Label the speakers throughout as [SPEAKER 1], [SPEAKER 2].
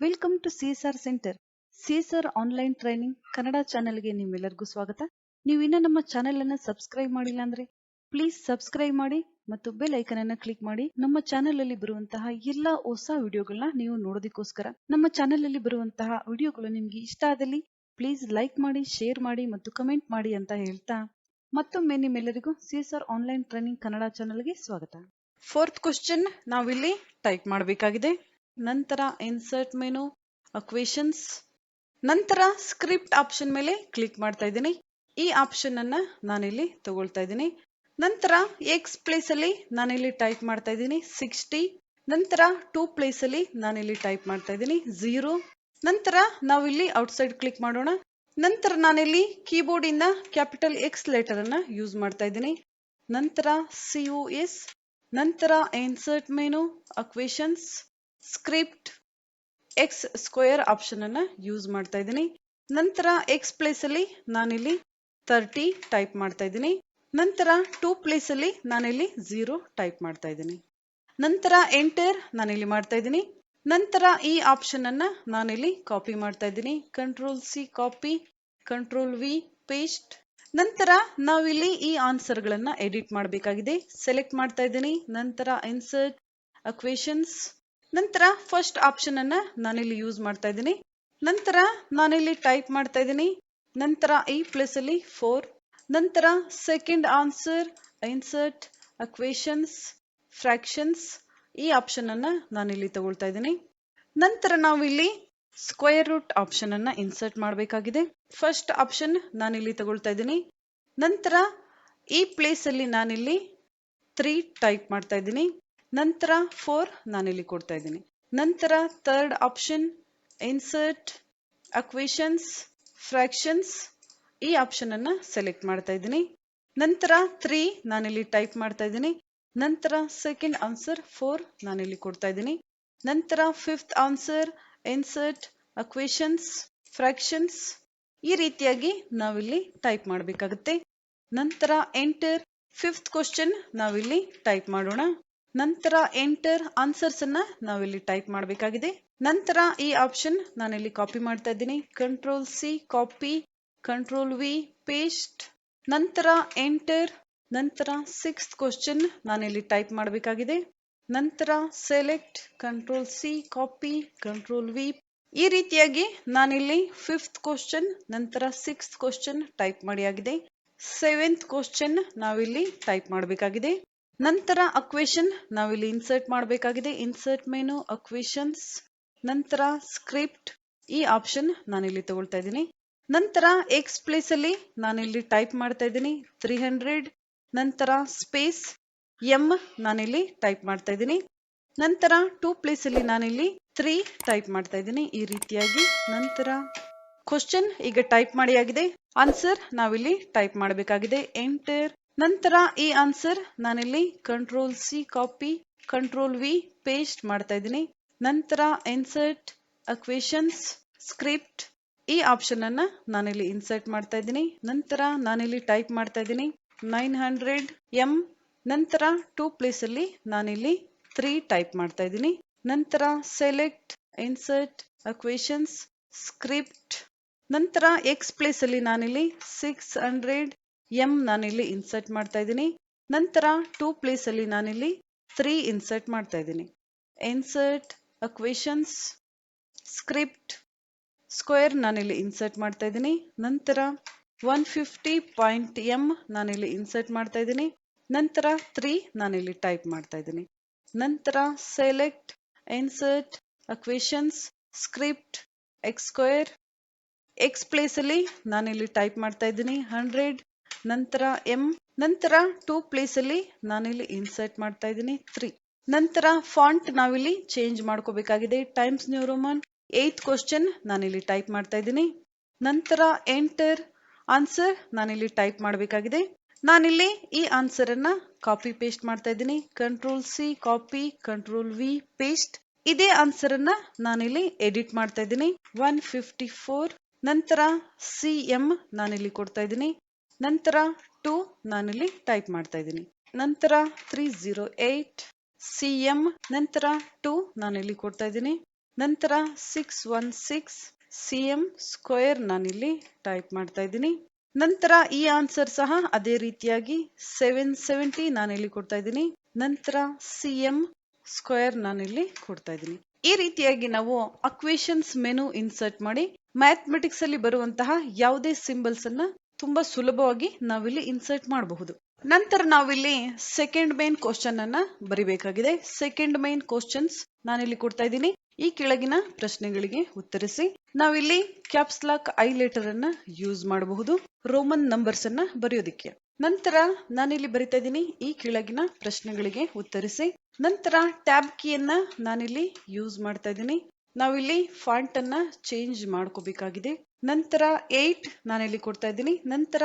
[SPEAKER 1] Welcome to CSR centre. CSR online training Kannada ಚಾನೆಲ್ಗೆ ನಿಮ್ಮೆಲ್ಲರಿಗೂ ಸ್ವಾಗತ. ನೀವು ಇನ್ನೂ ನಮ್ಮ ಚಾನೆಲ್ ಅನ್ನು ಸಬ್ಸ್ಕ್ರೈಬ್ ಮಾಡಿಲ್ಲ ಅಂದ್ರೆ ಪ್ಲೀಸ್ ಸಬ್ಸ್ಕ್ರೈಬ್ ಮಾಡಿ ಮತ್ತು ಬೆಲ್ ಐಕನ್ ಅನ್ನು ಕ್ಲಿಕ್ ಮಾಡಿ. ನಮ್ಮ ಚಾನೆಲ್ ಅಲ್ಲಿ ಬರುವಂತಹ ಎಲ್ಲಾ ಹೊಸ ವಿಡಿಯೋಗಳನ್ನ ನೀವು ನೋಡೋದಕ್ಕೋಸ್ಕರ. ನಮ್ಮ ಚಾನೆಲ್ ಅಲ್ಲಿ ಬರುವಂತಹ ವಿಡಿಯೋಗಳು ನಿಮ್ಗೆ ಇಷ್ಟ ಆದಲ್ಲಿ ಪ್ಲೀಸ್ ಲೈಕ್ ಮಾಡಿ, ಶೇರ್ ಮಾಡಿ ಮತ್ತು ಕಮೆಂಟ್ ಮಾಡಿ ಅಂತ ಹೇಳ್ತಾ ಮತ್ತೊಮ್ಮೆ ನಿಮ್ಮೆಲ್ಲರಿಗೂ CSR ಆನ್ಲೈನ್ ಟ್ರೈನಿಂಗ್ ಕನ್ನಡ ಚಾನೆಲ್ಗೆ ಸ್ವಾಗತ. ಫೋರ್ತ್ ಕ್ವಶನ್ ನಾವಿಲ್ಲಿ ಟೈಪ್ ಮಾಡಬೇಕಾಗಿದೆ. ನಂತರ ಇನ್ಸರ್ಟ್ ಮೆನು, ಅಕ್ವೇಷನ್ಸ್, ನಂತರ ಸ್ಕ್ರಿಪ್ಟ್ ಆಪ್ಷನ್ ಮೇಲೆ ಕ್ಲಿಕ್ ಮಾಡ್ತಾ ಇದ್ದೀನಿ. ಈ ಆಪ್ಷನ್ ಅನ್ನ ನಾನಿಲ್ಲಿ ತಗೊಳ್ತಾ ಇದ್ದೀನಿ. ನಂತರ ಎಕ್ಸ್ ಪ್ಲೇಸ್ ಅಲ್ಲಿ ನಾನಿಲ್ಲಿ ಟೈಪ್ ಮಾಡ್ತಾ ಇದ್ದೀನಿ 60. ನಂತರ 2 ಪ್ಲೇಸ್ ಅಲ್ಲಿ ನಾನಿಲ್ಲಿ ಟೈಪ್ ಮಾಡ್ತಾ ಇದ್ದೀನಿ 0. ನಂತರ ನಾವಿಲ್ಲಿ ಔಟ್ಸೈಡ್ ಕ್ಲಿಕ್ ಮಾಡೋಣ. ನಂತರ ನಾನಿಲ್ಲಿ ಕೀಬೋರ್ಡ್ ಇಂದ ಕ್ಯಾಪಿಟಲ್ X ಲೆಟರ್ ಅನ್ನ ಯೂಸ್ ಮಾಡ್ತಾ ಇದ್ದೀನಿ. ನಂತರ COS, ನಂತರ insert menu, equations, script, X square option ಅನ್ನ ಯೂಸ್ ಮಾಡ್ತಾ ಇದ್ದೀನಿ. ನಂತರ ಎಕ್ಸ್ ಪ್ಲೇಸ್ ಅಲ್ಲಿ ನಾನಿಲ್ಲಿ 30 ಟೈಪ್ ಮಾಡ್ತಾ ಇದ್ದೀನಿ. ನಂತರ 2 ಪ್ಲೇಸ್ ಅಲ್ಲಿ ನಾನಿಲ್ಲಿ 0 ಟೈಪ್ ಮಾಡ್ತಾ ಇದ್ದೀನಿ. ನಂತರ ಎಂಟರ್ ನಾನಿಲ್ಲಿ ಮಾಡ್ತಾ ಇದ್ದೀನಿ. ನಂತರ ಈ ಆಪ್ಷನ್ ಅನ್ನ ನಾನಿಲ್ಲಿ ಕಾಪಿ ಮಾಡ್ತಾ ಇದ್ದೀನಿ. Control C copy, control V paste. ನಂತರ ನಾವಿಲ್ಲಿ ಈ ಆನ್ಸರ್ ಗಳನ್ನ ಎಡಿಟ್ ಮಾಡಬೇಕಾಗಿದೆ. ಸೆಲೆಕ್ಟ್ ಮಾಡ್ತಾ ಇದ್ದೀನಿ. ನಂತರ ಇನ್ಸರ್ಟ್, ಅಕ್ವೇಷನ್ಸ್, ನಂತರ ಫಸ್ಟ್ ಆಪ್ಷನ್ ಅನ್ನ ನಾನಿಲ್ಲಿ ಯೂಸ್ ಮಾಡ್ತಾ ಇದ್ದೀನಿ. ನಂತರ ನಾನಿಲ್ಲಿ ಟೈಪ್ ಮಾಡ್ತಾ ಇದ್ದೀನಿ. ನಂತರ ಈ ಪ್ಲೇಸ್ ಅಲ್ಲಿ 4. ನಂತರ ಸೆಕೆಂಡ್ ಆನ್ಸರ್, ಇನ್ಸರ್ಟ್, ಅಕ್ವೇಷನ್ಸ್, ಫ್ರಾಕ್ಷನ್ಸ್, ಈ ಆಪ್ಷನ್ ಅನ್ನ ನಾನಿಲ್ಲಿ ತಗೊಳ್ತಾ ಇದ್ದೀನಿ. ನಂತರ ನಾವಿಲ್ಲಿ ಸ್ಕ್ವೇರ್ ರೂಟ್ ಆಪ್ಷನ್ ಅನ್ನ ಇನ್ಸರ್ಟ್ ಮಾಡಬೇಕಾಗಿದೆ. ಫಸ್ಟ್ ಆಪ್ಷನ್ ನಾನಿಲ್ಲಿ ತಗೊಳ್ತಾ ಇದ್ದೀನಿ. ನಂತರ ಈ ಪ್ಲೇಸ್ ಅಲ್ಲಿ ನಾನಿಲ್ಲಿ 3 ಟೈಪ್ ಮಾಡ್ತಾ ಇದ್ದೀನಿ. ನಂತರ 4 ನಾನಿಲ್ಲಿ ಕೊಡ್ತಾ ಇದ್ದೀನಿ. ನಂತರ ಥರ್ಡ್ ಆಪ್ಷನ್, ಇನ್ಸರ್ಟ್, ಅಕ್ವೇಷನ್ಸ್, ಫ್ರಾಕ್ಷನ್ಸ್, ಈ ಆಪ್ಷನ್ ಅನ್ನ ಸೆಲೆಕ್ಟ್ ಮಾಡ್ತಾ ಇದ್ದೀನಿ. ನಂತರ 3 ನಾನಿಲ್ಲಿ ಟೈಪ್ ಮಾಡ್ತಾ ಇದ್ದೀನಿ. ನಂತರ ಸೆಕೆಂಡ್ ಆನ್ಸರ್ 4 ನಾನಿಲ್ಲಿ ಕೊಡ್ತಾ ಇದ್ದೀನಿ. ನಂತರ ಫಿಫ್ತ್ ಆನ್ಸರ್, ಇನ್ಸರ್ಟ್, ಅಕ್ವೇಷನ್ಸ್, ಫ್ರಾಕ್ಷನ್ಸ್, ಈ ರೀತಿಯಾಗಿ ನಾವಿಲ್ಲಿ ಟೈಪ್ ಮಾಡಬೇಕಾಗುತ್ತೆ. ನಂತರ ಎಂಟರ್. ಫಿಫ್ತ್ ಕ್ವಶನ್ ನಾವಿಲ್ಲಿ ಟೈಪ್ ಮಾಡೋಣ. ನಂತರ ಎಂಟರ್ ಆನ್ಸರ್ಸ್ ಅನ್ನ ನಾವಿಲ್ಲಿ ಟೈಪ್ ಮಾಡಬೇಕಾಗಿದೆ. ನಂತರ ಈ ಆಪ್ಷನ್ ನಾನಿಲ್ಲಿ ಕಾಪಿ ಮಾಡ್ತಾ ಇದ್ದೀನಿ. Control C copy, control V paste. ನಂತರ ಎಂಟರ್. ನಂತರ ಸಿಕ್ಸ್ತ್ ಕ್ವಶನ್ ನಾನಿಲ್ಲಿ ಟೈಪ್ ಮಾಡಬೇಕಾಗಿದೆ. ನಂತರ select, control C copy, control V. ಈ ರೀತಿಯಾಗಿ ನಾನಿಲ್ಲಿ ಫಿಫ್ತ್ ಕ್ವಶನ್, ನಂತರ ಸಿಕ್ಸ್ತ್ ಕ್ವಶನ್ ಟೈಪ್ ಮಾಡಿ ಆಗಿದೆ. ಸೆವೆಂತ್ ಕ್ವಶನ್ ನಾವಿಲ್ಲಿ ಟೈಪ್ ಮಾಡಬೇಕಾಗಿದೆ. ನಂತರ ಅಕ್ವೇಷನ್ ನಾವಿಲ್ಲಿ ಇನ್ಸರ್ಟ್ ಮಾಡಬೇಕಾಗಿದೆ. ಇನ್ಸರ್ಟ್ ಮೆನು, ಅಕ್ವೇಷನ್ಸ್, ನಂತರ ಸ್ಕ್ರಿಪ್ಟ್, ಈ ಆಪ್ಷನ್ ನಾನಿಲ್ಲಿ ತಗೊಳ್ತಾ ಇದ್ದೀನಿ. ನಂತರ ಎಕ್ಸ್ ಪ್ಲೇಸ್ ಅಲ್ಲಿ ನಾನಿಲ್ಲಿ ಟೈಪ್ ಮಾಡ್ತಾ ಇದ್ದೀನಿ 300. ನಂತರ ಸ್ಪೇಸ್ M ನಾನಿಲ್ಲಿ ಟೈಪ್ ಮಾಡ್ತಾ ಇದ್ದೀನಿ. ನಂತರ 2 ಪ್ಲೇಸ್ ಅಲ್ಲಿ ನಾನಿಲ್ಲಿ 3 ಟೈಪ್ ಮಾಡ್ತಾ ಇದ್ದೀನಿ ಈ ರೀತಿಯಾಗಿ. ನಂತರ ಕ್ವಶನ್ ಈಗ ಟೈಪ್ ಮಾಡಿ ಆಗಿದೆ. ಆನ್ಸರ್ ನಾವಿಲ್ಲಿ ಟೈಪ್ ಮಾಡಬೇಕಾಗಿದೆ. ಎಂಟರ್. ನಂತರ ಈ ಆನ್ಸರ್ ನಾನಿಲ್ಲಿ control C copy, control V paste ಮಾಡ್ತಾ ಇದ್ದೀನಿ. ನಂತರ ಇನ್ಸರ್ಟ್, ಅಕ್ವೇಷನ್ಸ್, ಸ್ಕ್ರಿಪ್ಟ್, ಈ ಆಪ್ಷನ್ ಅನ್ನ ನಾನಿಲ್ಲಿ ಇನ್ಸರ್ಟ್ ಮಾಡ್ತಾ ಇದ್ದೀನಿ. ನಂತರ ನಾನಿಲ್ಲಿ ಟೈಪ್ ಮಾಡ್ತಾ ಇದ್ದೀನಿ 900 M. ನಂತರ 2 ಪ್ಲೇಸ್ ಅಲ್ಲಿ ನಾನಿಲ್ಲಿ 3 ಟೈಪ್ ಮಾಡ್ತಾ ಇದ್ದೀನಿ. ನಂತರ ಸೆಲೆಕ್ಟ್, ಇನ್ಸರ್ಟ್, ಅಕ್ವೇಷನ್ಸ್, ಸ್ಕ್ರಿಪ್ಟ್. ನಂತರ ಎಕ್ಸ್ ಪ್ಲೇಸ್ ಅಲ್ಲಿ ನಾನಿಲ್ಲಿ 600 M ನಾನಿಲ್ಲಿ ಇನ್ಸರ್ಟ್ ಮಾಡ್ತಾ ಇದ್ದೀನಿ. ನಂತರ 2 ಪ್ಲೇಸ್ ಅಲ್ಲಿ ನಾನಿಲ್ಲಿ 3 ಇನ್ಸರ್ಟ್ ಮಾಡ್ತಾ ಇದ್ದೀನಿ. ಇನ್ಸರ್ಟ್, ಅಕ್ವೇಷನ್ಸ್, ಸ್ಕ್ರಿಪ್ಟ್, ಸ್ಕ್ವೇರ್ ನಾನಿಲ್ಲಿ ಇನ್ಸರ್ಟ್ ಮಾಡ್ತಾ ಇದ್ದೀನಿ. ನಂತರ 150 ಪಾಯಿಂಟ್ M ನಾನಿಲ್ಲಿ ಇನ್ಸರ್ಟ್ ಮಾಡ್ತಾ ಇದ್ದೀನಿ. ನಂತರ 3 ನಾನಿಲ್ಲಿ ಟೈಪ್ ಮಾಡ್ತಾ ಇದ್ದೀನಿ. ನಂತರ select, insert, equations, script, X square. X place ಅಲ್ಲಿ ನಾನಿಲ್ಲಿ ಟೈಪ್ ಮಾಡ್ತಾ ಇದ್ದೀನಿ 100. ನಂತರ M. ನಂತರ 2 ಪ್ಲೇಸ್ ಅಲ್ಲಿ ನಾನಿಲ್ಲಿ ಇನ್ಸರ್ಟ್ ಮಾಡ್ತಾ ಇದ್ದೀನಿ 3. ನಂತರ ಫಾಂಟ್ ನಾವಿಲ್ಲಿ ಚೇಂಜ್ ಮಾಡ್ಕೋಬೇಕಾಗಿದೆ. Times New Roman. 8th question ನಾನಿಲ್ಲಿ ಟೈಪ್ ಮಾಡ್ತಾ ಇದ್ದೀನಿ. ನಂತರ ಎಂಟರ್. ಆನ್ಸರ್ ನಾನಿಲ್ಲಿ ಟೈಪ್ ಮಾಡಬೇಕಾಗಿದೆ. ನಾನಿಲ್ಲಿ ಈ ಆನ್ಸರ್ ಅನ್ನ ಕಾಪಿ ಪೇಸ್ಟ್ ಮಾಡ್ತಾ ಇದ್ದೀನಿ. Control C copy, control V paste. ಇದೇ ಆನ್ಸರ್ ಅನ್ನ ನಾನಿಲ್ಲಿ ಎಡಿಟ್ ಮಾಡ್ತಾ ಇದ್ದೀನಿ 154. ನಂತರ CM ನಾನಿಲ್ಲಿ ಕೊಡ್ತಾ ಇದ್ದೀನಿ. ನಂತರ 2 ನಾನಿಲ್ಲಿ ಟೈಪ್ ಮಾಡ್ತಾ ಇದ್ದೀನಿ. ನಂತರ 308 CM. ನಂತರ 2 ನಾನಿಲ್ಲಿ ಕೊಡ್ತಾ ಇದ್ದೀನಿ. ನಂತರ 616 cm ಸ್ಕ್ವೇರ್ ನಾನಿಲ್ಲಿ ಟೈಪ್ ಮಾಡ್ತಾ ಇದ್ದೀನಿ. ನಂತರ ಈ ಆನ್ಸರ್ ಸಹ ಅದೇ ರೀತಿಯಾಗಿ 770 ನಾನಿಲ್ಲಿ ಕೊಡ್ತಾ ಇದ್ದೀನಿ. ನಂತರ cm ಸ್ಕ್ವೇರ್ ನಾನಿಲ್ಲಿ ಕೊಡ್ತಾ ಇದ್ದೀನಿ. ಈ ರೀತಿಯಾಗಿ ನಾವು ಅಕ್ವೇಷನ್ಸ್ ಮೆನು ಇನ್ಸರ್ಟ್ ಮಾಡಿ ಮ್ಯಾಥಮೆಟಿಕ್ಸ್ ಅಲ್ಲಿ ಬರುವಂತಹ ಯಾವುದೇ ಸಿಂಬಲ್ಸ್ ಅನ್ನ ತುಂಬಾ ಸುಲಭವಾಗಿ ನಾವಿಲ್ಲಿ ಇನ್ಸರ್ಟ್ ಮಾಡಬಹುದು. ನಂತರ ನಾವಿಲ್ಲಿ ಸೆಕೆಂಡ್ ಮೇನ್ ಕ್ವಶನ್ ಅನ್ನ ಬರಿಬೇಕಾಗಿದೆ. ಸೆಕೆಂಡ್ ಮೇನ್ ಕ್ವಶನ್ಸ್ ನಾನಿಲ್ಲಿ ಕೊಡ್ತಾ ಇದ್ದೀನಿ. ಈ ಕೆಳಗಿನ ಪ್ರಶ್ನೆಗಳಿಗೆ ಉತ್ತರಿಸಿ. ನಾವಿಲ್ಲಿ ಕ್ಯಾಪ್ಸ್ ಲಾಕ್ ಐಲೆಟರ್ ಅನ್ನ ಯೂಸ್ ಮಾಡಬಹುದು ರೋಮನ್ ನಂಬರ್ಸ್ ಅನ್ನ ಬರೆಯೋದಿಕ್ಕೆ. ನಂತರ ನಾನಿಲ್ಲಿ ಬರಿತಾ ಇದ್ದೀನಿ ಈ ಕೆಳಗಿನ ಪ್ರಶ್ನೆಗಳಿಗೆ ಉತ್ತರಿಸಿ. ನಂತರ ಟ್ಯಾಬ್ ಕೀಯನ್ನ ನಾನಿಲ್ಲಿ ಯೂಸ್ ಮಾಡ್ತಾ ಇದ್ದೀನಿ. ನಾವಿಲ್ಲಿ ಫಾಂಟ್ ಅನ್ನ ಚೇಂಜ್ ಮಾಡ್ಕೋಬೇಕಾಗಿದೆ. ನಂತರ 8 ನಾನಿಲ್ಲಿ ಕೊಡ್ತಾ ಇದ್ದೀನಿ. ನಂತರ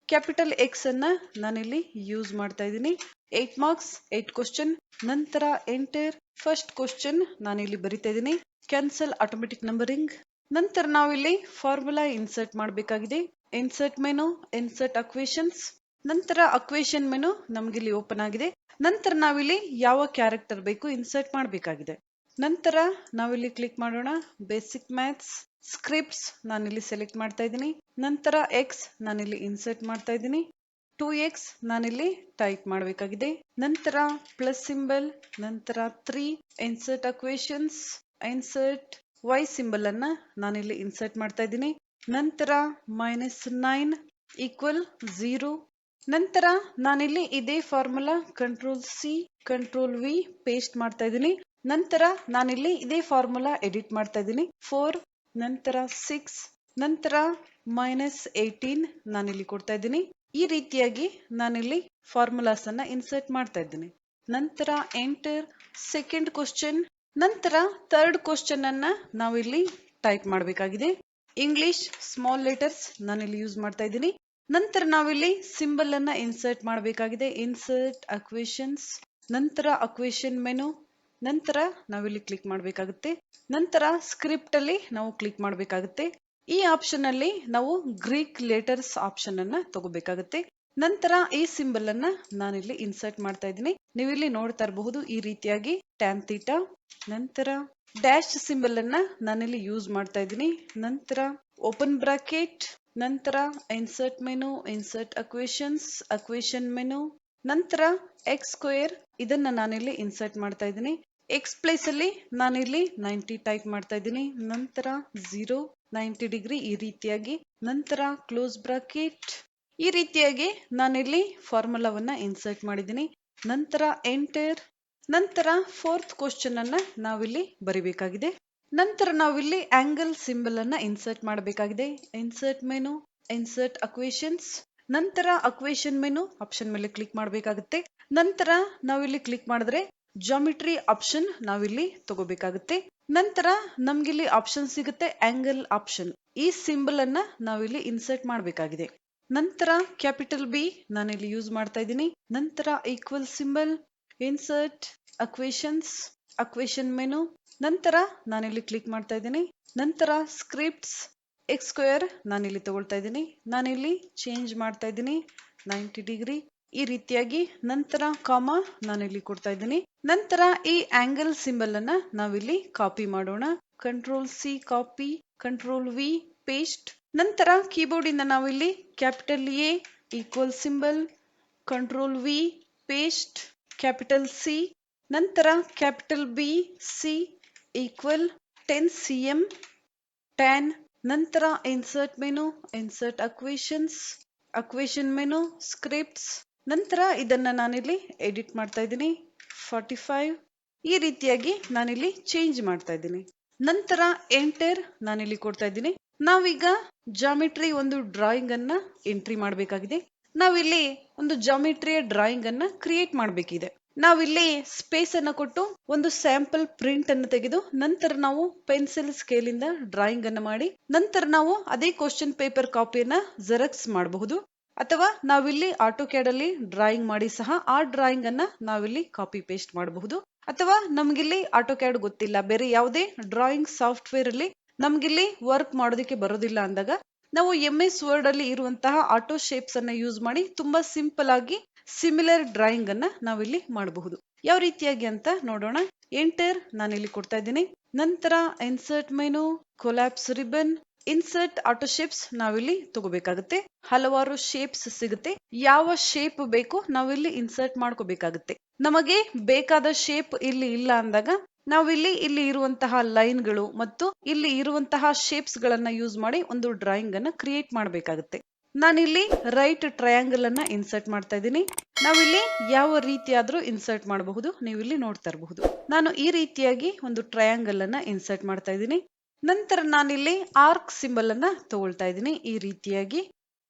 [SPEAKER 1] ಕ್ಯಾಪಿಟಲ್ ಎಕ್ಸ್ ಅನ್ನ ನಾನಿಲ್ಲಿ ಯೂಸ್ ಮಾಡ್ತಾ ಇದ್ದೀನಿ. 8 ಮಾರ್ಕ್ಸ್ 8 ಕ್ವಶನ್. ನಂತರ ಎಂಟರ್ ಫಸ್ಟ್ ಕ್ವಶನ್ ನಾನಿಲ್ಲಿ ಬರಿತಾ ಇದ್ದೀನಿ. Cancel automatic numbering. ನಂತರ ನಾವಿಲ್ಲಿ ಫಾರ್ಮುಲಾ ಇನ್ಸರ್ಟ್ ಮಾಡಬೇಕಾಗಿದೆ. Insert menu, insert equations. ನಂತರ ಅಕ್ವೇಷನ್ ಮೆನು ನಮ್ಗಿಲ್ಲಿ ಓಪನ್ ಆಗಿದೆ. ನಂತರ ನಾವಿಲ್ಲಿ ಯಾವ ಕ್ಯಾರೆಕ್ಟರ್ ಬೇಕು ಇನ್ಸರ್ಟ್ ಮಾಡಬೇಕಾಗಿದೆ. ನಂತರ ನಾವಿಲ್ಲಿ ಕ್ಲಿಕ್ ಮಾಡೋಣ. ಬೇಸಿಕ್ ಮ್ಯಾಥ್ಸ್, ಸ್ಕ್ರಿಪ್ಟ್ಸ್ ನಾನಿಲ್ಲಿ ಸೆಲೆಕ್ಟ್ ಮಾಡ್ತಾ ಇದ್ದೀನಿ. ನಂತರ ಎಕ್ಸ್ ನಾನಿಲ್ಲಿ ಇನ್ಸರ್ಟ್ ಮಾಡ್ತಾ ಇದ್ದೀನಿ. 2x ನಾನಿಲ್ಲಿ ಟೈಪ್ ಮಾಡಬೇಕಾಗಿದೆ. ನಂತರ ಪ್ಲಸ್ ಸಿಂಬಲ್, ನಂತರ 3 ಇನ್ಸರ್ಟ್ ಅಕ್ವೇಷನ್ಸ್, ಇನ್ಸರ್ಟ್ y ಸಿಂಬಲ್ ಅನ್ನ ನಾನಿಲ್ಲಿ ಇನ್ಸರ್ಟ್ ಮಾಡ್ತಾ ಇದ್ದೀನಿ. ನಂತರ -9 ಈಕ್ವಲ್ 0. ನಂತರ ನಾನಿಲ್ಲಿ ಇದೇ formula control C control V paste ಮಾಡ್ತಾ ಇದ್ದೀನಿ. ನಂತರ ನಾನಿಲ್ಲಿ ಇದೇ ಫಾರ್ಮುಲಾ ಎಡಿಟ್ ಮಾಡ್ತಾ ಇದ್ದೀನಿ. 4 ನಂತರ 6 ನಂತರ -18 ನಾನಿಲ್ಲಿ ಕೊಡ್ತಾ ಇದ್ದೀನಿ. ಈ ರೀತಿಯಾಗಿ ನಾನಿಲ್ಲಿ ಫಾರ್ಮುಲಾಸ್ ಅನ್ನ ಇನ್ಸರ್ಟ್ ಮಾಡ್ತಾ ಇದ್ದೀನಿ. ನಂತರ ಎಂಟರ್ ಸೆಕೆಂಡ್ ಕ್ವಶನ್. ನಂತರ ಥರ್ಡ್ ಕ್ವಶನ್ ಅನ್ನ ನಾವಿಲ್ಲಿ ಟೈಪ್ ಮಾಡಬೇಕಾಗಿದೆ. ಇಂಗ್ಲಿಷ್ ಸ್ಮಾಲ್ ಲೆಟರ್ಸ್ ನಾನಿಲ್ಲಿ ಯೂಸ್ ಮಾಡ್ತಾ ಇದ್ದೀನಿ. ನಂತರ ನಾವಿಲ್ಲಿ ಸಿಂಬಲ್ ಅನ್ನ ಇನ್ಸರ್ಟ್ ಮಾಡಬೇಕಾಗಿದೆ. ಇನ್ಸರ್ಟ್ ಅಕ್ವೇಷನ್ಸ್, ನಂತರ ಅಕ್ವೇಷನ್ ಮೆನು. ನಂತರ ನಾವಿಲ್ಲಿ ಕ್ಲಿಕ್ ಮಾಡಬೇಕಾಗುತ್ತೆ. ನಂತರ ಸ್ಕ್ರಿಪ್ಟ್ ಅಲ್ಲಿ ನಾವು ಕ್ಲಿಕ್ ಮಾಡಬೇಕಾಗುತ್ತೆ. ಈ ಆಪ್ಷನ್ ಅಲ್ಲಿ ನಾವು ಗ್ರೀಕ್ ಲೆಟರ್ಸ್ ಆಪ್ಷನ್ ಅನ್ನ ತಗೋಬೇಕಾಗುತ್ತೆ. ನಂತರ ಈ ಸಿಂಬಲ್ ಅನ್ನ ನಾನಿಲ್ಲಿ ಇನ್ಸರ್ಟ್ ಮಾಡ್ತಾ ಇದ್ದೀನಿ. ನೀವು ಇಲ್ಲಿ ನೋಡ್ತಾ ಇರಬಹುದು ಈ ರೀತಿಯಾಗಿ ಟ್ಯಾನ್ ಥೀಟಾ. ನಂತರ ಡ್ಯಾಶ್ ಸಿಂಬಲ್ ಅನ್ನ ನಾನಿಲ್ಲಿ ಯೂಸ್ ಮಾಡ್ತಾ ಇದ್ದೀನಿ. ನಂತರ ಓಪನ್ ಬ್ರಾಕೆಟ್, ನಂತರ insert menu, insert equations, equation menu. ನಂತರ ಎಕ್ಸ್ ಸ್ಕ್ವೇರ್ ಇದನ್ನ ನಾನಿಲ್ಲಿ ಇನ್ಸರ್ಟ್ ಮಾಡ್ತಾ ಇದ್ದೀನಿ. ಎಕ್ಸ್ ಪ್ಲೇಸ್ ಅಲ್ಲಿ ನಾನಿಲ್ಲಿ 90 ಟೈಪ್ ಮಾಡ್ತಾ ಇದ್ದೀನಿ. ನಂತರ 0 90 ಡಿಗ್ರಿ ಈ ರೀತಿಯಾಗಿ. ನಂತರ ಕ್ಲೋಸ್ ಬ್ರಾಕೆಟ್. ಈ ರೀತಿಯಾಗಿ ನಾನಿಲ್ಲಿ ಫಾರ್ಮುಲಾವನ್ನ ಇನ್ಸರ್ಟ್ ಮಾಡಿದ್ದೀನಿ. ನಂತರ ಎಂಟರ್. ನಂತರ ಫೋರ್ತ್ ಕ್ವಶನ್ ಅನ್ನ ನಾವಿಲ್ಲಿ ಬರಿಬೇಕಾಗಿದೆ. ನಂತರ ನಾವಿಲ್ಲಿ ಆಂಗಲ್ ಸಿಂಬಲ್ ಅನ್ನ ಇನ್ಸರ್ಟ್ ಮಾಡಬೇಕಾಗಿದೆ. Insert menu, insert equations. ನಂತರ ಅಕ್ವೇಷನ್ ಮೆನು ಆಪ್ಷನ್ ಮೇಲೆ ಕ್ಲಿಕ್ ಮಾಡಬೇಕಾಗುತ್ತೆ. ನಂತರ ನಾವಿಲ್ಲಿ ಕ್ಲಿಕ್ ಮಾಡಿದ್ರೆ ಜಾಮಿಟ್ರಿ ಆಪ್ಷನ್ ನಾವಿಲ್ಲಿ ತಗೋಬೇಕಾಗುತ್ತೆ. ನಂತರ ನಮ್ಗಿಲ್ಲಿ ಆಪ್ಷನ್ ಸಿಗುತ್ತೆ ಆಂಗಲ್ ಆಪ್ಷನ್. ಈ ಸಿಂಬಲ್ ಅನ್ನ ನಾವಿಲ್ಲಿ ಇನ್ಸರ್ಟ್ ಮಾಡಬೇಕಾಗಿದೆ. ನಂತರ ಕ್ಯಾಪಿಟಲ್ ಬಿ ನಾನಿಲ್ಲಿ ಯೂಸ್ ಮಾಡ್ತಾ ಇದ್ದೀನಿ. ನಂತರ equal symbol, insert equations, equation menu. ನಂತರ ನಾನಿಲ್ಲಿ ಕ್ಲಿಕ್ ಮಾಡ್ತಾ ಇದ್ದೀನಿ. ನಂತರ ಸ್ಕ್ರಿಪ್ಟ್ಸ್ ಎಕ್ಸ್ ಸ್ಕ್ವೇರ್ ನಾನಿಲ್ಲಿ ತಗೊಳ್ತಾ ಇದ್ದೀನಿ. ನಾನಿಲ್ಲಿ ಚೇಂಜ್ ಮಾಡ್ತಾ ಇದ್ದೀನಿ 90 ಡಿಗ್ರಿ ಈ ರೀತಿಯಾಗಿ. ನಂತರ ಕಾಮ ನಾನಿಲ್ಲಿ ಕೊಡ್ತಾ ಇದ್ದೀನಿ. ನಂತರ ಈ ಆಂಗಲ್ ಸಿಂಬಲ್ ಅನ್ನ ನಾವಿಲ್ಲಿ ಕಾಪಿ ಮಾಡೋಣ. Control C copy, control V paste. ನಂತರ ಕೀಬೋರ್ಡ್ ಇಂದ ನಾವಿಲ್ಲಿ capital A equal symbol, control V paste, capital C. ನಂತರ capital B C equal 10 cm tan. ನಂತರ insert menu, insert equations, equation menu, scripts. ನಂತರ ಇದನ್ನ ನಾನಿಲ್ಲಿ ಎಡಿಟ್ ಮಾಡ್ತಾ ಇದ್ದೀನಿ 45 ಈ ರೀತಿಯಾಗಿ ನಾನಿಲ್ಲಿ ಚೇಂಜ್ ಮಾಡ್ತಾ ಇದ್ದೀನಿ. ನಂತರ ಎಂಟರ್ ನಾನಿಲ್ಲಿ ಕೊಡ್ತಾ ಇದ್ದೀನಿ. ನಾವೀಗ ಜಾಮಿಟ್ರಿ ಒಂದು ಡ್ರಾಯಿಂಗ್ ಅನ್ನ ಎಂಟ್ರಿ ಮಾಡಬೇಕಾಗಿದೆ. ನಾವಿಲ್ಲಿ ಒಂದು ಜಾಮಿಟ್ರಿಯ ಡ್ರಾಯಿಂಗ್ ಅನ್ನ ಕ್ರಿಯೇಟ್ ಮಾಡಬೇಕಿದೆ. ನಾವಿಲ್ಲಿ ಸ್ಪೇಸ್ ಅನ್ನ ಕೊಟ್ಟು ಒಂದು ಸ್ಯಾಂಪಲ್ ಪ್ರಿಂಟ್ ಅನ್ನು ತೆಗೆದು ನಂತರ ನಾವು ಪೆನ್ಸಿಲ್ ಸ್ಕೇಲ್ ಇಂದ ಡ್ರಾಯಿಂಗ್ ಅನ್ನ ಮಾಡಿ ನಂತರ ನಾವು ಅದೇ ಕ್ವಶನ್ ಪೇಪರ್ ಕಾಪಿಯನ್ನ ಜೆರಾಕ್ಸ್ ಮಾಡಬಹುದು. ಅಥವಾ ನಾವಿಲ್ಲಿ ಆಟೋಕ್ಯಾಡ್ ಅಲ್ಲಿ ಡ್ರಾಯಿಂಗ್ ಮಾಡಿ ಸಹ ಆ ಡ್ರಾಯಿಂಗ್ ಅನ್ನ ನಾವಿಲ್ಲಿ ಕಾಪಿ ಪೇಸ್ಟ್ ಮಾಡಬಹುದು. ಅಥವಾ ನಮ್ಗಿಲ್ಲಿ ಆಟೋಕ್ಯಾಡ್ ಗೊತ್ತಿಲ್ಲ, ಬೇರೆ ಯಾವುದೇ ಡ್ರಾಯಿಂಗ್ ಸಾಫ್ಟ್ವೇರ್ ಅಲ್ಲಿ ನಮ್ಗಿಲ್ಲಿ ವರ್ಕ್ ಮಾಡೋದಕ್ಕೆ ಬರೋದಿಲ್ಲ ಅಂದಾಗ ನಾವು MS ವರ್ಡ್ ಅಲ್ಲಿ ಇರುವಂತಹ ಆಟೋ ಶೇಪ್ಸ್ ಅನ್ನ ಯೂಸ್ ಮಾಡಿ ತುಂಬಾ ಸಿಂಪಲ್ ಆಗಿ ಸಿಮಿಲರ್ ಡ್ರಾಯಿಂಗ್ ಅನ್ನ ನಾವಿಲ್ಲಿ ಮಾಡಬಹುದು. ಯಾವ ರೀತಿಯಾಗಿ ಅಂತ ನೋಡೋಣ. ಎಂಟರ್ ನಾನಿಲ್ಲಿ ಕೊಡ್ತಾ ಇದ್ದೀನಿ. ನಂತರ insert menu, collapse ribbon, insert auto shapes ನಾವಿಲ್ಲಿ ತಗೋಬೇಕಾಗುತ್ತೆ. ಹಲವಾರು ಶೇಪ್ಸ್ ಸಿಗುತ್ತೆ. ಯಾವ ಶೇಪ್ ಬೇಕು ನಾವಿಲ್ಲಿ ಇನ್ಸರ್ಟ್ ಮಾಡ್ಕೋಬೇಕಾಗುತ್ತೆ. ನಮಗೆ ಬೇಕಾದ ಶೇಪ್ ಇಲ್ಲಿ ಇಲ್ಲ ಅಂದಾಗ ನಾವಿಲ್ಲಿ ಇಲ್ಲಿ ಇರುವಂತಹ ಲೈನ್ಗಳು ಮತ್ತು ಇಲ್ಲಿ ಇರುವಂತಹ ಶೇಪ್ಸ್ ಗಳನ್ನ ಯೂಸ್ ಮಾಡಿ ಒಂದು ಡ್ರಾಯಿಂಗ್ ಅನ್ನ ಕ್ರಿಯೇಟ್ ಮಾಡಬೇಕಾಗುತ್ತೆ. ನಾನಿಲ್ಲಿ ರೈಟ್ ಟ್ರಯಾಂಗಲ್ ಅನ್ನ ಇನ್ಸರ್ಟ್ ಮಾಡ್ತಾ ಇದ್ದೀನಿ. ನಾವಿಲ್ಲಿ ಯಾವ ರೀತಿಯಾದ್ರೂ ಇನ್ಸರ್ಟ್ ಮಾಡಬಹುದು. ನೀವು ಇಲ್ಲಿ ನೋಡ್ತಾ ಇರಬಹುದು. ನಾನು ಈ ರೀತಿಯಾಗಿ ಒಂದು ಟ್ರಯಾಂಗಲ್ ಅನ್ನ ಇನ್ಸರ್ಟ್ ಮಾಡ್ತಾ ಇದ್ದೀನಿ. ನಂತರ ನಾನಿಲ್ಲಿ ಆರ್ಕ್ ಸಿಂಬಲ್ ಅನ್ನ ತಗೊಳ್ತಾ ಇದ್ದೀನಿ ಈ ರೀತಿಯಾಗಿ.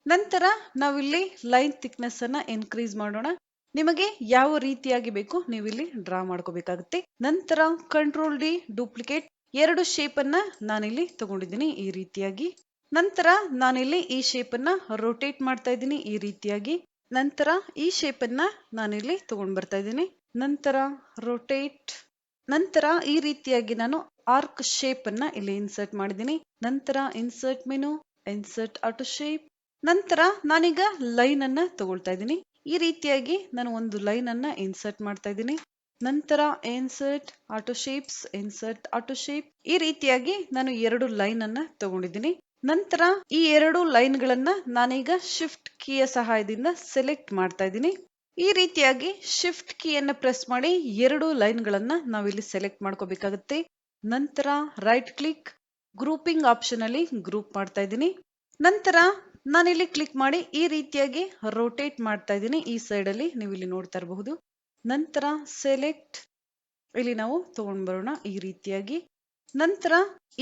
[SPEAKER 1] ನಂತರ ನಾವಿಲ್ಲಿ ಲೈನ್ ಥಿಕ್ನೆಸ್ ಅನ್ನ ಇನ್ಕ್ರೀಸ್ ಮಾಡೋಣ. ನಿಮಗೆ ಯಾವ ರೀತಿಯಾಗಿ ಬೇಕು ನೀವು ಇಲ್ಲಿ ಡ್ರಾ ಮಾಡ್ಕೋಬೇಕಾಗುತ್ತೆ. ನಂತರ ಕಂಟ್ರೋಲ್ ಡಿ ಡೂಪ್ಲಿಕೇಟ್, ಎರಡು ಶೇಪ್ ಅನ್ನ ನಾನಿಲ್ಲಿ ತಗೊಂಡಿದ್ದೀನಿ ಈ ರೀತಿಯಾಗಿ. ನಂತರ ನಾನಿಲ್ಲಿ ಈ ಶೇಪ್ ಅನ್ನ ರೊಟೇಟ್ ಮಾಡ್ತಾ ಇದ್ದೀನಿ ಈ ರೀತಿಯಾಗಿ. ನಂತರ ಈ ಶೇಪ್ ಅನ್ನ ನಾನಿಲ್ಲಿ ತಗೊಂಡ್ ಬರ್ತಾ ಇದ್ದೀನಿ. ನಂತರ ರೊಟೇಟ್. ನಂತರ ಈ ರೀತಿಯಾಗಿ ನಾನು ಆರ್ಕ್ ಶೇಪ್ ಅನ್ನ ಇಲ್ಲಿ ಇನ್ಸರ್ಟ್ ಮಾಡಿದ್ದೀನಿ. ನಂತರ insert menu, insert auto shape. ನಂತರ ನಾನೀಗ ಲೈನ್ ಅನ್ನ ತಗೊಳ್ತಾ ಇದ್ದೀನಿ. ಈ ರೀತಿಯಾಗಿ ನಾನು ಒಂದು ಲೈನ್ ಅನ್ನ ಇನ್ಸರ್ಟ್ ಮಾಡ್ತಾ ಇದ್ದೀನಿ. ನಂತರ insert auto shapes, insert auto shape. ಈ ರೀತಿಯಾಗಿ ನಾನು ಎರಡು ಲೈನ್ ಅನ್ನ ತಗೊಂಡಿದ್ದೀನಿ. ನಂತರ ಈ ಎರಡು ಲೈನ್ ಗಳನ್ನ ನಾನೀಗ ಶಿಫ್ಟ್ ಕೀಯ ಸಹಾಯದಿಂದ ಸೆಲೆಕ್ಟ್ ಮಾಡ್ತಾ ಇದ್ದೀನಿ. ಈ ರೀತಿಯಾಗಿ ಶಿಫ್ಟ್ ಕೀಯನ್ನು ಪ್ರೆಸ್ ಮಾಡಿ ಎರಡು ಲೈನ್ ಗಳನ್ನ ನಾವಿಲ್ಲಿ ಸೆಲೆಕ್ಟ್ ಮಾಡ್ಕೋಬೇಕಾಗುತ್ತೆ. ನಂತರ ರೈಟ್ ಕ್ಲಿಕ್, ಗ್ರೂಪಿಂಗ್ ಆಪ್ಷನ್ ಅಲ್ಲಿ ಗ್ರೂಪ್ ಮಾಡ್ತಾ ಇದ್ದೀನಿ. ನಂತರ ನಾನಿಲ್ಲಿ ಕ್ಲಿಕ್ ಮಾಡಿ ಈ ರೀತಿಯಾಗಿ ರೊಟೇಟ್ ಮಾಡ್ತಾ ಇದ್ದೀನಿ. ಈ ಸೈಡ್ ಅಲ್ಲಿ ನೀವು ಇಲ್ಲಿ ನೋಡ್ತಾ ಇರಬಹುದು. ನಂತರ ಸೆಲೆಕ್ಟ್, ಇಲ್ಲಿ ನಾವು ತಗೊಂಡ್ ಬರೋಣ ಈ ರೀತಿಯಾಗಿ. ನಂತರ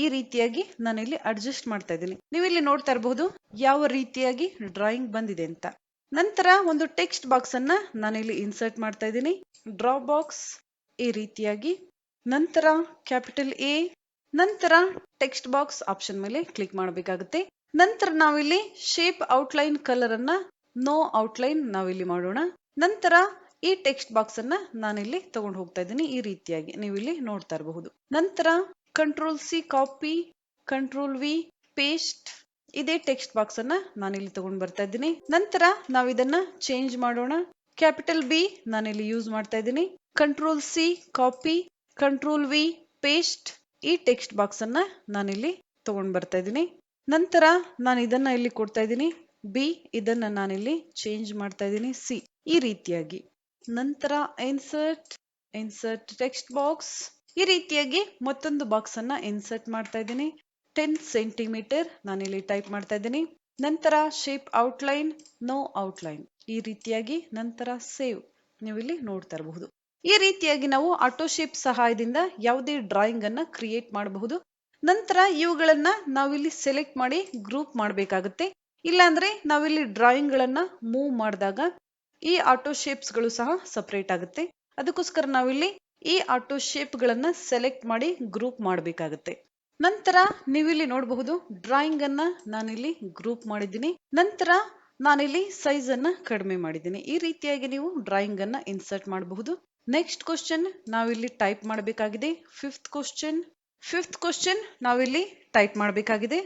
[SPEAKER 1] ಈ ರೀತಿಯಾಗಿ ನಾನಿಲ್ಲಿ ಅಡ್ಜಸ್ಟ್ ಮಾಡ್ತಾ ಇದ್ದೀನಿ. ನೀವು ಇಲ್ಲಿ ನೋಡ್ತಾ ಇರಬಹುದು ಯಾವ ರೀತಿಯಾಗಿ ಡ್ರಾಯಿಂಗ್ ಬಂದಿದೆ ಅಂತ. ನಂತರ ಒಂದು ಟೆಕ್ಸ್ಟ್ ಬಾಕ್ಸ್ ಅನ್ನ ನಾನಿಲ್ಲಿ ಇನ್ಸರ್ಟ್ ಮಾಡ್ತಾ ಇದ್ದೀನಿ. ಡ್ರಾ ಬಾಕ್ಸ್ ಈ ರೀತಿಯಾಗಿ. ನಂತರ ಕ್ಯಾಪಿಟಲ್ ಎ. ನಂತರ ಟೆಕ್ಸ್ಟ್ ಬಾಕ್ಸ್ ಆಪ್ಷನ್ ಮೇಲೆ ಕ್ಲಿಕ್ ಮಾಡಬೇಕಾಗುತ್ತೆ. ನಂತರ ನಾವಿಲ್ಲಿ ಶೇಪ್ ಔಟ್ಲೈನ್ ಕಲರ್ ಅನ್ನ ನೋ ಔಟ್ಲೈನ್ ನಾವಿಲ್ಲಿ ಮಾಡೋಣ. ನಂತರ ಈ ಟೆಕ್ಸ್ಟ್ ಬಾಕ್ಸ್ ಅನ್ನ ನಾನಿಲ್ಲಿ ತಗೊಂಡು ಹೋಗ್ತಾ ಇದ್ದೀನಿ ಈ ರೀತಿಯಾಗಿ. ನೀವು ಇಲ್ಲಿ ನೋಡ್ತಾ ಇರಬಹುದು. ನಂತರ control C copy, control V paste. ಇದೇ ಟೆಕ್ಸ್ಟ್ ಬಾಕ್ಸ್ ಅನ್ನ ನಾನಿಲ್ಲಿ ತಗೊಂಡು ಬರ್ತಾ ಇದ್ದೀನಿ. ನಂತರ ನಾವು ಇದನ್ನ ಚೇಂಜ್ ಮಾಡೋಣ. ಕ್ಯಾಪಿಟಲ್ ಬಿ ನಾನಿಲ್ಲಿ ಯೂಸ್ ಮಾಡ್ತಾ ಇದ್ದೀನಿ. Control C copy, control V paste. ಈ ಟೆಕ್ಸ್ಟ್ ಬಾಕ್ಸ್ ಅನ್ನ ನಾನಿಲ್ಲಿ ತಗೊಂಡು ಬರ್ತಾ ಇದ್ದೀನಿ. ನಂತರ ನಾನು ಇದನ್ನ ಇಲ್ಲಿ ಕೊಡ್ತಾ ಇದ್ದೀನಿ ಬಿ. ಇದನ್ನ ನಾನಿಲ್ಲಿ ಚೇಂಜ್ ಮಾಡ್ತಾ ಇದ್ದೀನಿ ಸಿ ಈ ರೀತಿಯಾಗಿ. ನಂತರ ಇನ್ಸರ್ಟ್, ಇನ್ಸರ್ಟ್ ಟೆಕ್ಸ್ಟ್ ಬಾಕ್ಸ್. ಈ ರೀತಿಯಾಗಿ ಮತ್ತೊಂದು ಬಾಕ್ಸ್ ಅನ್ನ ಇನ್ಸರ್ಟ್ ಮಾಡ್ತಾ ಇದ್ದೀನಿ. 10 ಸೆಂಟಿಮೀಟರ್ ನಾನಿಲ್ಲಿ ಟೈಪ್ ಮಾಡ್ತಾ ಇದ್ದೀನಿ. ನಂತರ ಶೇಪ್ ಔಟ್ಲೈನ್, ನೋ ಔಟ್ಲೈನ್ ಈ ರೀತಿಯಾಗಿ. ನಂತರ ಸೇವ್, ನೀವು ಇಲ್ಲಿ ನೋಡ್ತಾ ಇರಬಹುದು. ಈ ರೀತಿಯಾಗಿ ನಾವು ಆಟೋ ಶೇಪ್ ಸಹಾಯದಿಂದ ಯಾವುದೇ ಡ್ರಾಯಿಂಗ್ ಅನ್ನ ಕ್ರಿಯೇಟ್ ಮಾಡಬಹುದು. ನಂತರ ಇವುಗಳನ್ನ ನಾವಿಲ್ಲಿ ಸೆಲೆಕ್ಟ್ ಮಾಡಿ ಗ್ರೂಪ್ ಮಾಡಬೇಕಾಗುತ್ತೆ. ಇಲ್ಲಾಂದ್ರೆ ನಾವಿಲ್ಲಿ ಡ್ರಾಯಿಂಗ್ ಗಳನ್ನ ಮೂವ್ ಮಾಡಿದಾಗ ಈ ಆಟೋ ಶೇಪ್ಸ್ ಗಳು ಸಹ ಸಪರೇಟ್ ಆಗುತ್ತೆ. ಅದಕ್ಕೋಸ್ಕರ ನಾವಿಲ್ಲಿ ಈ ಆಟೋ ಶೇಪ್ ಗಳನ್ನ ಸೆಲೆಕ್ಟ್ ಮಾಡಿ ಗ್ರೂಪ್ ಮಾಡಬೇಕಾಗುತ್ತೆ. ನಂತರ ನೀವಿಲ್ಲಿ ನೋಡಬಹುದು ಡ್ರಾಯಿಂಗ್ ಅನ್ನ ನಾನಿಲ್ಲಿ ಗ್ರೂಪ್ ಮಾಡಿದ್ದೀನಿ. ನಂತರ ನಾನಿಲ್ಲಿ ಸೈಜ್ ಅನ್ನ ಕಡಿಮೆ ಮಾಡಿದ್ದೀನಿ. ಈ ರೀತಿಯಾಗಿ ನೀವು ಡ್ರಾಯಿಂಗ್ ಅನ್ನ ಇನ್ಸರ್ಟ್ ಮಾಡಬಹುದು. ನೆಕ್ಸ್ಟ್ ಕ್ವಶನ್ ನಾವಿಲ್ಲಿ ಟೈಪ್ ಮಾಡಬೇಕಾಗಿದೆ. ಫಿಫ್ತ್ ಕ್ವಶನ್ ನಾವಿಲ್ಲಿ ಟೈಪ್ ಮಾಡಬೇಕಾಗಿದೆ.